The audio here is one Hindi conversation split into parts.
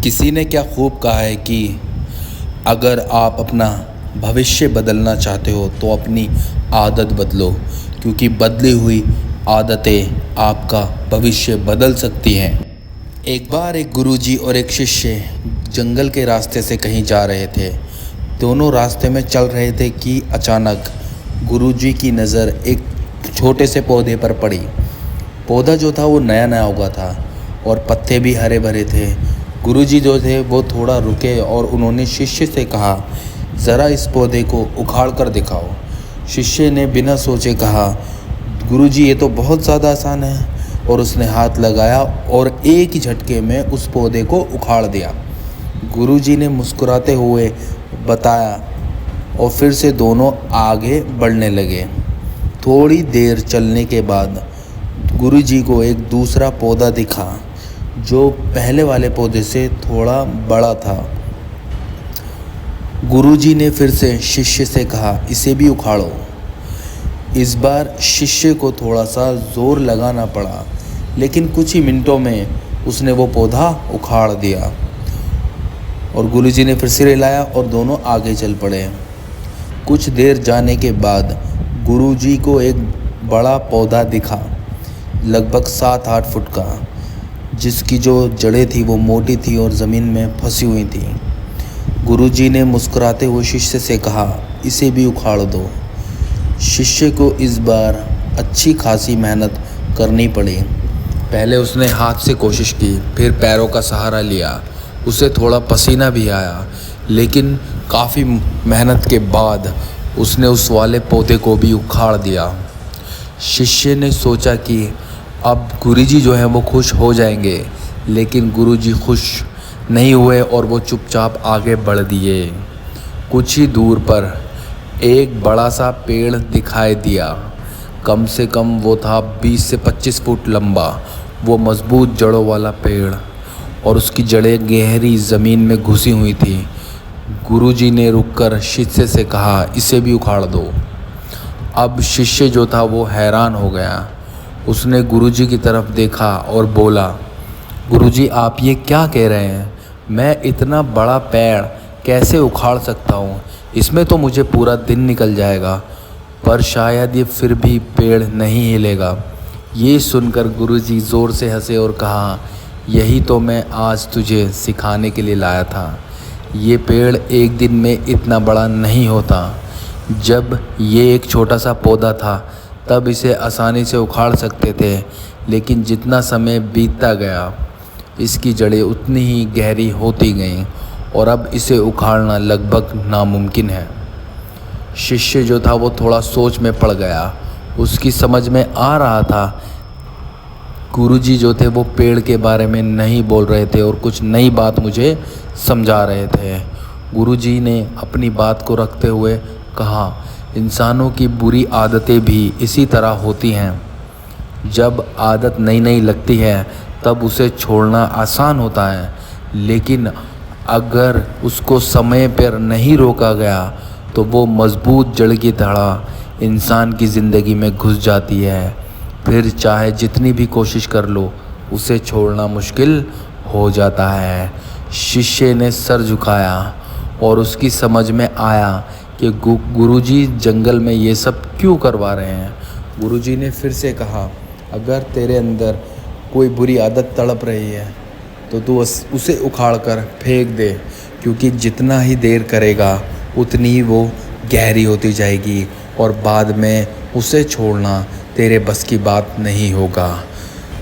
किसी ने क्या खूब कहा है कि अगर आप अपना भविष्य बदलना चाहते हो तो अपनी आदत बदलो, क्योंकि बदली हुई आदतें आपका भविष्य बदल सकती हैं। एक बार एक गुरुजी और एक शिष्य जंगल के रास्ते से कहीं जा रहे थे। दोनों रास्ते में चल रहे थे कि अचानक गुरुजी की नज़र एक छोटे से पौधे पर पड़ी। पौधा जो था वो नया नया उगा था और पत्ते भी हरे भरे थे। गुरुजी जो थे वो थोड़ा रुके और उन्होंने शिष्य से कहा, ज़रा इस पौधे को उखाड़ कर दिखाओ। शिष्य ने बिना सोचे कहा, गुरुजी ये तो बहुत ज़्यादा आसान है, और उसने हाथ लगाया और एक ही झटके में उस पौधे को उखाड़ दिया। गुरुजी ने मुस्कुराते हुए बताया और फिर से दोनों आगे बढ़ने लगे। थोड़ी देर चलने के बाद गुरुजी को एक दूसरा पौधा दिखा जो पहले वाले पौधे से थोड़ा बड़ा था। गुरुजी ने फिर से शिष्य से कहा, इसे भी उखाड़ो। इस बार शिष्य को थोड़ा सा ज़ोर लगाना पड़ा, लेकिन कुछ ही मिनटों में उसने वो पौधा उखाड़ दिया और गुरुजी ने फिर से हिलाया और दोनों आगे चल पड़े। कुछ देर जाने के बाद गुरुजी को एक बड़ा पौधा दिखा, लगभग 7-8 फुट का, जिसकी जो जड़ें थी वो मोटी थी और ज़मीन में फंसी हुई थी। गुरुजी ने मुस्कुराते हुए शिष्य से कहा, इसे भी उखाड़ दो। शिष्य को इस बार अच्छी खासी मेहनत करनी पड़ी। पहले उसने हाथ से कोशिश की, फिर पैरों का सहारा लिया। उसे थोड़ा पसीना भी आया, लेकिन काफ़ी मेहनत के बाद उसने उस वाले पौधे को भी उखाड़ दिया। शिष्य ने सोचा कि अब गुरुजी जो है वो खुश हो जाएंगे, लेकिन गुरुजी खुश नहीं हुए और वो चुपचाप आगे बढ़ दिए। कुछ ही दूर पर एक बड़ा सा पेड़ दिखाई दिया। कम से कम वो था 20 से 25 फुट लंबा। वो मजबूत जड़ों वाला पेड़ और उसकी जड़ें गहरी ज़मीन में घुसी हुई थी। गुरुजी ने रुककर शिष्य से कहा, इसे भी उखाड़ दो। अब शिष्य जो था वो हैरान हो गया। उसने गुरुजी की तरफ देखा और बोला, गुरुजी आप ये क्या कह रहे हैं? मैं इतना बड़ा पेड़ कैसे उखाड़ सकता हूँ? इसमें तो मुझे पूरा दिन निकल जाएगा, पर शायद ये फिर भी पेड़ नहीं हिलेगा। ये सुनकर गुरुजी ज़ोर से हंसे और कहा, यही तो मैं आज तुझे सिखाने के लिए लाया था। ये पेड़ एक दिन में इतना बड़ा नहीं होता। जब ये एक छोटा सा पौधा था तब इसे आसानी से उखाड़ सकते थे, लेकिन जितना समय बीतता गया इसकी जड़ें उतनी ही गहरी होती गईं और अब इसे उखाड़ना लगभग नामुमकिन है। शिष्य जो था वो थोड़ा सोच में पड़ गया। उसकी समझ में आ रहा था गुरुजी जो थे वो पेड़ के बारे में नहीं बोल रहे थे और कुछ नई बात मुझे समझा रहे थे। गुरुजी ने अपनी बात को रखते हुए कहा, इंसानों की बुरी आदतें भी इसी तरह होती हैं। जब आदत नई नई लगती है तब उसे छोड़ना आसान होता है, लेकिन अगर उसको समय पर नहीं रोका गया तो वो मजबूत जड़ की तरह इंसान की ज़िंदगी में घुस जाती है। फिर चाहे जितनी भी कोशिश कर लो, उसे छोड़ना मुश्किल हो जाता है। शिष्य ने सर झुकाया और उसकी समझ में आया कि गुरुजी जंगल में ये सब क्यों करवा रहे हैं। गुरुजी ने फिर से कहा, अगर तेरे अंदर कोई बुरी आदत तड़प रही है तो तू उसे उखाड़ कर फेंक दे, क्योंकि जितना ही देर करेगा उतनी ही वो गहरी होती जाएगी और बाद में उसे छोड़ना तेरे बस की बात नहीं होगा।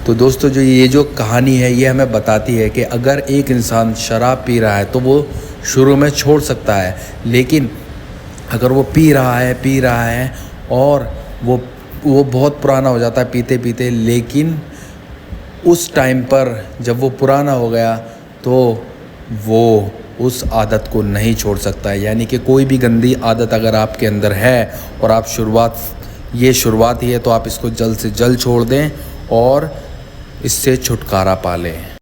तो दोस्तों, जो कहानी है ये हमें बताती है कि अगर एक इंसान शराब पी रहा है तो वो शुरू में छोड़ सकता है, लेकिन अगर वो पी रहा है और वो बहुत पुराना हो जाता है पीते पीते, लेकिन उस टाइम पर जब वो पुराना हो गया तो वो उस आदत को नहीं छोड़ सकता है। यानी कि कोई भी गंदी आदत अगर आपके अंदर है और आप शुरुआत ही है तो आप इसको जल्द से जल्द छोड़ दें और इससे छुटकारा पा लें।